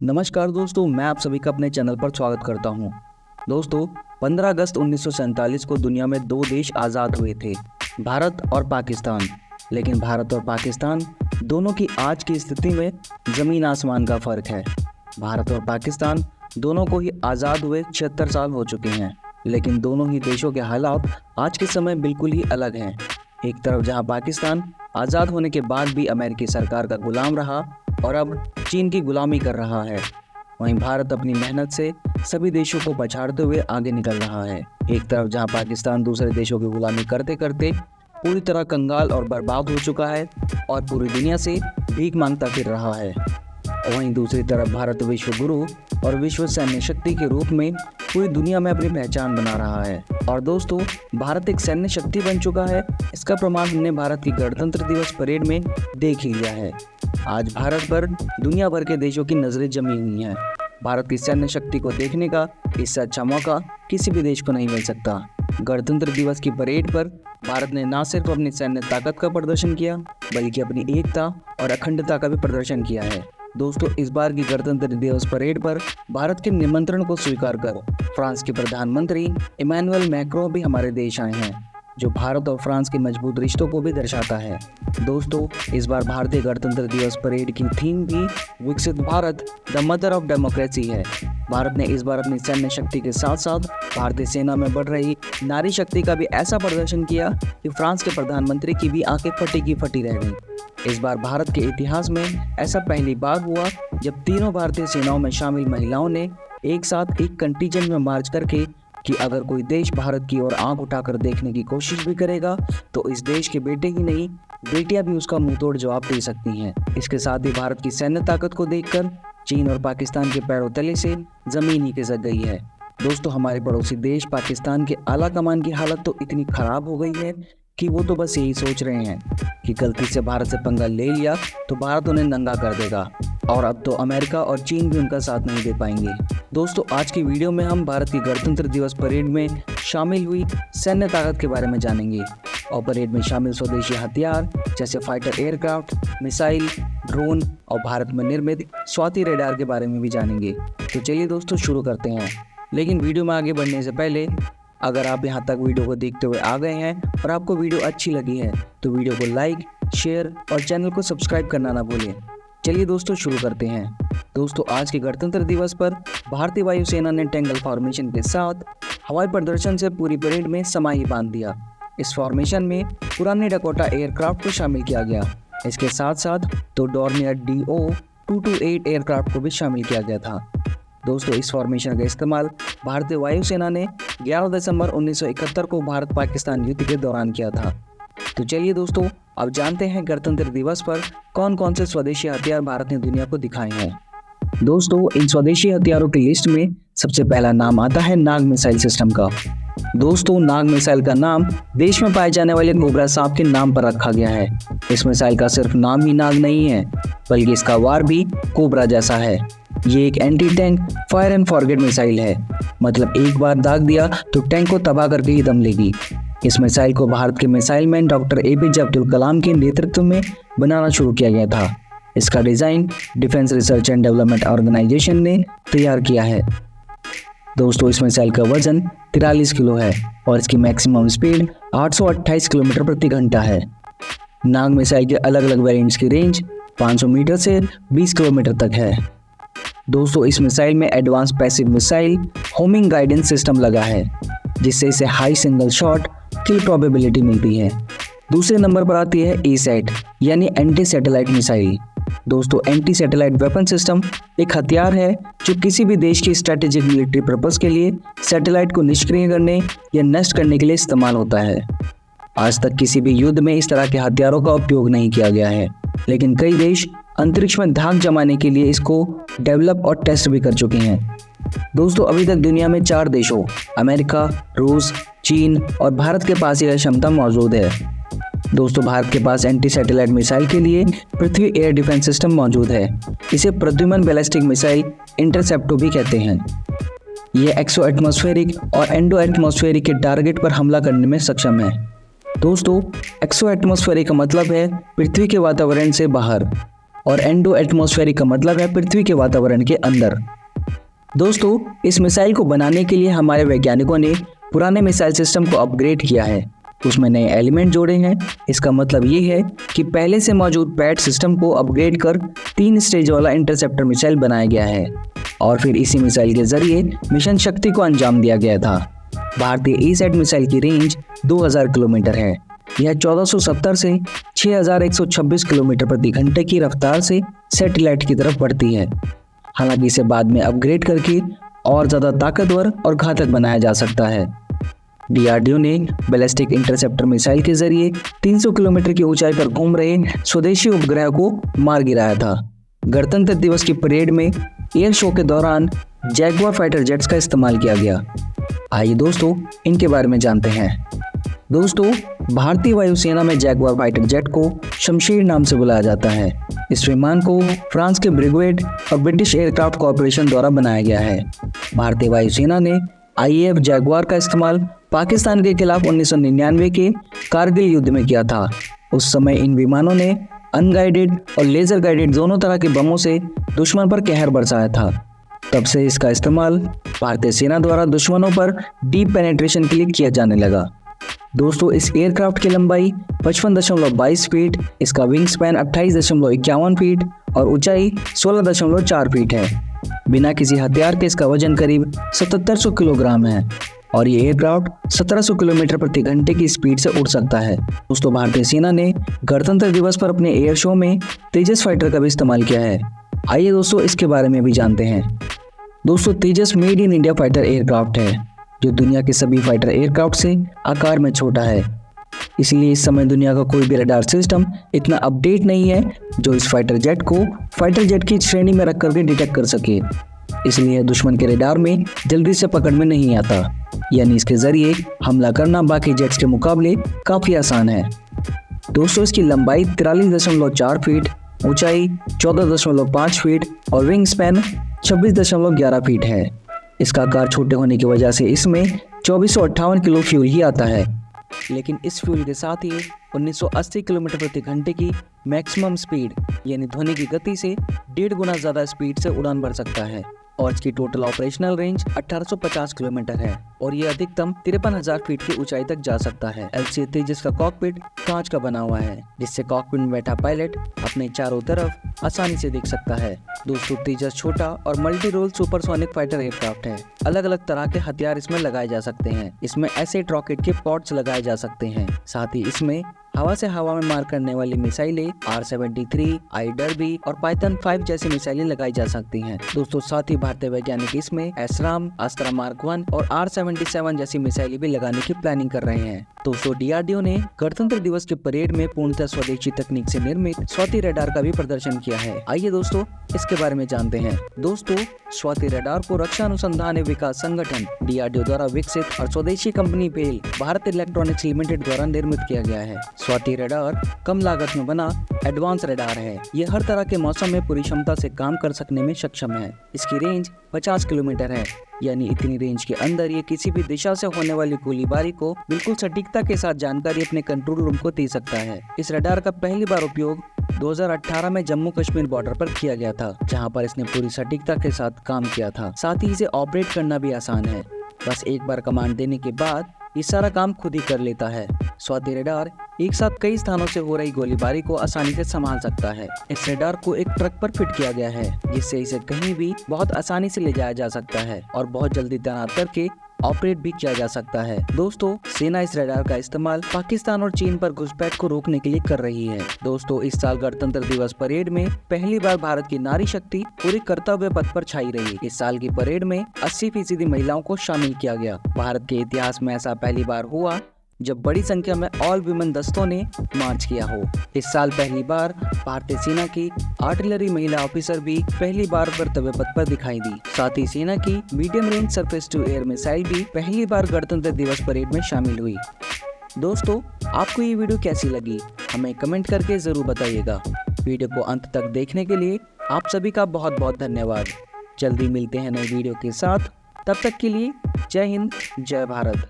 नमस्कार दोस्तों, मैं आप सभी का अपने चैनल पर स्वागत करता हूं। दोस्तों, 15 अगस्त 1947 को दुनिया में दो देश आज़ाद हुए थे, भारत और पाकिस्तान। लेकिन भारत और पाकिस्तान दोनों की आज की स्थिति में ज़मीन आसमान का फ़र्क है। भारत और पाकिस्तान दोनों को ही आज़ाद हुए 76 साल हो चुके हैं, लेकिन दोनों ही देशों के हालात आज के समय बिल्कुल ही अलग हैं। एक तरफ जहां पाकिस्तान आज़ाद होने के बाद भी अमेरिकी सरकार का गुलाम रहा और अब चीन की गुलामी कर रहा है, वहीं भारत अपनी मेहनत से सभी देशों को पछाड़ते हुए आगे निकल रहा है। एक तरफ जहां पाकिस्तान दूसरे देशों की गुलामी करते करते पूरी तरह कंगाल और बर्बाद हो चुका है और पूरी दुनिया से भीख मांगता फिर रहा है, वहीं दूसरी तरफ भारत विश्व गुरु और विश्व सैन्य शक्ति के रूप में पूरी दुनिया में अपनी पहचान बना रहा है। और दोस्तों, भारत एक सैन्य शक्ति बन चुका है, इसका प्रमाण हमने भारत की गणतंत्र दिवस परेड में देख ही लिया है। आज भारत पर दुनिया भर के देशों की नजरें जमी हुई हैं। भारत की सैन्य शक्ति को देखने का इससे अच्छा मौका किसी भी देश को नहीं मिल सकता। गणतंत्र दिवस की परेड पर भारत ने न सिर्फ अपनी सैन्य ताकत का प्रदर्शन किया, बल्कि अपनी एकता और अखंडता का भी प्रदर्शन किया है। दोस्तों, इस बार की गणतंत्र दिवस परेड पर भारत के निमंत्रण को स्वीकार कर फ्रांस के प्रधानमंत्री इमैनुअल मैक्रों भी हमारे देश आए हैं, जो भारत और फ्रांस के मजबूत रिश्तों को भी दर्शाता है। दोस्तों, इस बार भारतीय गणतंत्र दिवस परेड की थीम भी विकसित Bharat the mother of democracy है। भारत ने इस बार अपनी सैन्य शक्ति के साथ साथ भारतीय सेना में बढ़ रही नारी शक्ति का भी ऐसा प्रदर्शन किया कि फ्रांस के प्रधानमंत्री की भी आंखें फटी की फटी रह गईं। इस बार भारत के इतिहास में ऐसा पहली बार हुआ जब तीनों भारतीय सेनाओं में शामिल महिलाओं ने एक साथ एक कंटीजेंट में मार्च करके कि अगर कोई देश भारत की ओर आंख उठाकर देखने की कोशिश भी करेगा तो इस देश के बेटे ही नहीं, बेटियां भी उसका मुंहतोड़ जवाब दे सकती हैं। इसके साथ ही भारत की सैन्य ताकत को देखकर चीन और पाकिस्तान के पैरों तले से जमीन ही खिसक गई है। दोस्तों, हमारे पड़ोसी देश पाकिस्तान के आला कमान की हालत तो इतनी खराब हो गई है कि वो तो बस यही सोच रहे हैं कि गलती से भारत से पंगा ले लिया तो भारत उन्हें नंगा कर देगा, और अब तो अमेरिका और चीन भी उनका साथ नहीं दे पाएंगे। दोस्तों, आज की वीडियो में हम भारत की गणतंत्र दिवस परेड में शामिल हुई सैन्य ताकत के बारे में जानेंगे और परेड में शामिल स्वदेशी हथियार जैसे फाइटर एयरक्राफ्ट, मिसाइल, ड्रोन और भारत में निर्मित स्वाति रेडार के बारे में भी जानेंगे। तो चलिए दोस्तों, शुरू करते हैं। लेकिन वीडियो में आगे बढ़ने से पहले अगर आप यहाँ तक वीडियो को देखते हुए आ गए हैं और आपको वीडियो अच्छी लगी है तो वीडियो को लाइक, शेयर और चैनल को सब्सक्राइब करना ना भूलें। चलिए दोस्तों, शुरू करते हैं। दोस्तों, आज के गणतंत्र दिवस पर भारतीय वायुसेना ने टेंगल फॉर्मेशन के साथ हवाई प्रदर्शन से पूरी परेड में समाई बांध दिया। इस फॉर्मेशन में पुराने डकोटा एयरक्राफ्ट को शामिल किया गया। इसके साथ साथ तो डॉर्नियर DO-228 एयरक्राफ्ट को भी शामिल किया गया था। दोस्तों, इस फॉर्मेशन का इस्तेमाल भारतीय वायुसेना ने 11 दिसंबर 1971 को भारत पाकिस्तान युद्ध के दौरान किया था। तो चलिए दोस्तों, अब जानते हैं गणतंत्र दिवस पर कौन कौन से स्वदेशी हथियार भारत ने दुनिया को दिखाए हैं। दोस्तों, इन स्वदेशी हथियारों की लिस्ट में सबसे पहला नाम आता है नाग मिसाइल सिस्टम का। दोस्तों, नाग मिसाइल का नाम देश में पाए जाने वाले कोबरा सांप के नाम पर रखा गया है। इस मिसाइल का सिर्फ नाम ही नाग नहीं है, बल्कि इसका वार भी कोबरा जैसा है। ये एक anti tank fire and forget missile है, मतलब एक बार दाग दिया तो टैंक को तबाह करके ही दम लेगी। इस मिसाइल को भारत के missile man doctor APJ Abdul Kalam के नेतृत्व में बनाना शुरू किया गया था। इसका design defence research and development organisation ने तैयार किया है। दोस्तों, इस मिसाइल का वजन 43 किलो है और इसकी मैक्सिमम स्पीड 828 किलोमीटर प्रति घंटा है। नाग मिसाइल के अलग अलग वेरिएंट्स की रेंज 500 मीटर से 20 किलोमीटर तक है। दोस्तों, इस मिसाइल में advance passive missile homing guidance system लगा है, जिससे इसे हाई सिंगल शॉट किल प्रोबेबिलिटी मिलती है। दूसरे नंबर पर आती है ASAT यानी एंटी सैटेलाइट मिसाइल। दोस्तों, एंटी सैटेलाइट वेपन सिस्टम एक हथियार है जो किसी भी देश की स्ट्रेटेजिक मिलिट्री पर्पस के लिए सैटेलाइट को निष्क्रिय करने या नष्ट करने के लिए इस्तेमाल होता है। आज तक किसी भी युद्ध में इस तरह के हथियारों का उपयोग नहीं किया गया है, लेकिन कई देश अंतरिक्ष में धाक जमाने के लिए इसको डेवलप और टेस्ट भी कर चुके हैं। दोस्तों, अभी तक दुनिया में 4 देशों अमेरिका, रूस, चीन और भारत के पास यह क्षमता मौजूद है। दोस्तों, भारत के पास एंटी सैटेलाइट मिसाइल के लिए पृथ्वी एयर डिफेंस सिस्टम मौजूद है। इसे प्रद्युमन बैलिस्टिक मिसाइल इंटरसेप्टो भी कहते हैं। यह एक्सो एटमॉस्फेरिक और एंडो एटमॉस्फेरिक के टारगेट पर हमला करने में सक्षम है। दोस्तों, एक्सो एटमॉस्फेरिक का मतलब है पृथ्वी के वातावरण से बाहर, और एंडो एटमॉस्फेरिक का मतलब है पृथ्वी के वातावरण के अंदर। दोस्तों, इस मिसाइल को बनाने के लिए हमारे वैज्ञानिकों ने पुराने मिसाइल सिस्टम को अपग्रेड किया है, उसमें नए एलिमेंट जोड़े हैं। इसका मतलब ये है कि पहले से मौजूद पैड सिस्टम को अपग्रेड कर 3 स्टेज वाला इंटरसेप्टर मिसाइल बनाया गया है और फिर इसी मिसाइल के जरिए मिशन शक्ति को अंजाम दिया गया था। भारतीय ईसैट मिसाइल की रेंज 2000 किलोमीटर है। यह 1470 से 6126 किलोमीटर प्रति घंटे की रफ्तार से सैटेलाइट की तरफ बढ़ती है। हालांकि इसे बाद में अपग्रेड करके और ज़्यादा ताकतवर और घातक बनाया जा सकता है। डीआरडीओ ने बैलिस्टिक इंटरसेप्टर मिसाइल के जरिए 300 किलोमीटर की ऊंचाई पर घूम रहे स्वदेशी उपग्रह को मार गिराया था। गणतंत्र दिवस की परेड में एयर शो के दौरान जैगुआर फाइटर जेट्स का इस्तेमाल किया गया। आइए दोस्तों, इनके बारे में जानते हैं। दोस्तों, भारतीय वायुसेना में जैगुआर फाइटर जेट को शमशीर नाम से बुलाया जाता है। इस विमान को फ्रांस के ब्रिगेड और ब्रिटिश एयरक्राफ्ट कॉरपोरेशन द्वारा बनाया गया है। भारतीय वायुसेना ने IAF जैगुआर का इस्तेमाल पाकिस्तान के खिलाफ 1999 के कारगिल युद्ध में किया था। उस समय इन विमानों ने अनगाइडेड और लेजर गाइडेड दोनों तरह के बमों से दुश्मन पर कहर बरसाया था। तब से इसका इस्तेमाल भारतीय सेना द्वारा दुश्मनों पर डीप पेनिट्रेशन के लिए किया जाने लगा। दोस्तों, इस एयरक्राफ्ट की लंबाई 55.22 फीट, इसका विंग स्पैन 28.51 फीट और ऊंचाई 16.4 फीट है। बिना किसी हथियार के इसका वजन करीब 7700 किलोग्राम है और ये एयरक्राफ्ट 1700 किलोमीटर प्रति घंटे की स्पीड से उड़ सकता है। दोस्तों, भारतीय सेना ने गणतंत्र दिवस पर अपने एयर शो में तेजस फाइटर का भी इस्तेमाल किया है। आइए दोस्तों, इसके बारे में भी जानते हैं। दोस्तों, Tejas made in India fighter aircraft है जो दुनिया के सभी फाइटर एयरक्राफ्ट से आकार में छोटा है। इसलिए इस समय दुनिया का कोई भी रडार सिस्टम इतना अपडेट नहीं है जो इस फाइटर जेट को फाइटर जेट की श्रेणी में रख करके डिटेक्ट कर सके। इसलिए दुश्मन के रडार में जल्दी से पकड़ में नहीं आता, यानी इसके जरिए हमला करना बाकी जेट्स के मुकाबले काफ़ी आसान है। दोस्तों, इसकी लंबाई 43.4 फीट, ऊंचाई 14.5 फीट और विंग स्पैन 26.11 फीट है। इसका आकार छोटे होने की वजह से इसमें 2458 किलो फ्यूल ही आता है, लेकिन इस फ्यूल के साथ ही 1980 किलोमीटर प्रति घंटे की मैक्सिमम स्पीड यानी ध्वनि की गति से 1.5 गुना ज़्यादा स्पीड से उड़ान भर सकता है और इसकी टोटल ऑपरेशनल रेंज 1850 किलोमीटर है और ये अधिकतम 53,000 फीट की ऊंचाई तक जा सकता है। LCA तेजस का कॉकपिट कांच का बना हुआ है, जिससे कॉकपिट में बैठा पायलट अपने चारों तरफ आसानी से देख सकता है। दोस्तों, तेजस छोटा और multi role supersonic fighter aircraft है। अलग अलग तरह के हथियार इसमें लगाए जा सकते हैं। इसमें एसिड रॉकेट के पॉड्स लगाए जा सकते हैं। साथ ही इसमें हवा से हवा में मार करने वाली मिसाइलें R-73, आईडरबी और पाइथन 5 जैसी मिसाइलें लगाई जा सकती हैं। दोस्तों, साथ ही भारतीय वैज्ञानिक इसमें एसराम, अस्त्रा मार्क 1 और R-77 जैसी मिसाइलें भी लगाने की प्लानिंग कर रहे हैं। दोस्तों, DRDO ने गणतंत्र दिवस के परेड में पूर्णतः स्वदेशी तकनीक से निर्मित स्वाति रडार का भी प्रदर्शन किया है। आइए दोस्तों, इसके बारे में जानते हैं। दोस्तों, स्वाति रडार को रक्षा अनुसंधान एवं विकास संगठन DRDO द्वारा विकसित और स्वदेशी कंपनी बेल भारत इलेक्ट्रॉनिक्स लिमिटेड द्वारा निर्मित किया गया है। स्वाति रडार कम लागत में बना एडवांस रडार है। ये हर तरह के मौसम में पूरी क्षमता से काम कर सकने में सक्षम है। इसकी रेंज 50 किलोमीटर है, यानी इतनी रेंज के अंदर ये किसी भी दिशा से होने वाली गोलीबारी को बिल्कुल सटीकता के साथ जानकारी अपने कंट्रोल रूम को दे सकता है। इस रडार का पहली बार उपयोग 2018 में जम्मू कश्मीर बॉर्डर पर किया गया था, जहां पर इसने पूरी सटीकता के साथ काम किया था। साथ ही इसे ऑपरेट करना भी आसान है। बस एक बार कमांड देने के बाद ये सारा काम खुद ही कर लेता है। स्वाति रडार एक साथ कई स्थानों से हो रही गोलीबारी को आसानी से संभाल सकता है। इस रडार को एक ट्रक पर फिट किया गया है, जिससे इसे कहीं भी बहुत आसानी से ले जाया जा सकता है और बहुत जल्दी तैनात करके ऑपरेट भी किया जा सकता है। दोस्तों, सेना इस रडार का इस्तेमाल पाकिस्तान और चीन पर घुसपैठ को रोकने के लिए कर रही है। दोस्तों, इस साल गणतंत्र दिवस परेड में पहली बार भारत की नारी शक्ति पूरी कर्तव्य पथ पर छाई रही। इस साल की परेड में 80% महिलाओं को शामिल किया गया। भारत के इतिहास में ऐसा पहली बार हुआ जब बड़ी संख्या में ऑल विमेन दस्तों ने मार्च किया हो। इस साल पहली बार भारतीय सेना की आर्टिलरी महिला ऑफिसर भी पहली बार कर्तव्य पथ पर दिखाई दी। साथ ही सेना की medium range surface to air missile भी पहली बार गणतंत्र दिवस परेड में शामिल हुई। दोस्तों, आपको ये वीडियो कैसी लगी हमें कमेंट करके जरूर बताइएगा। वीडियो को अंत तक देखने के लिए आप सभी का बहुत बहुत धन्यवाद। जल्दी मिलते हैं नई वीडियो के साथ, तब तक के लिए जय हिंद, जय भारत।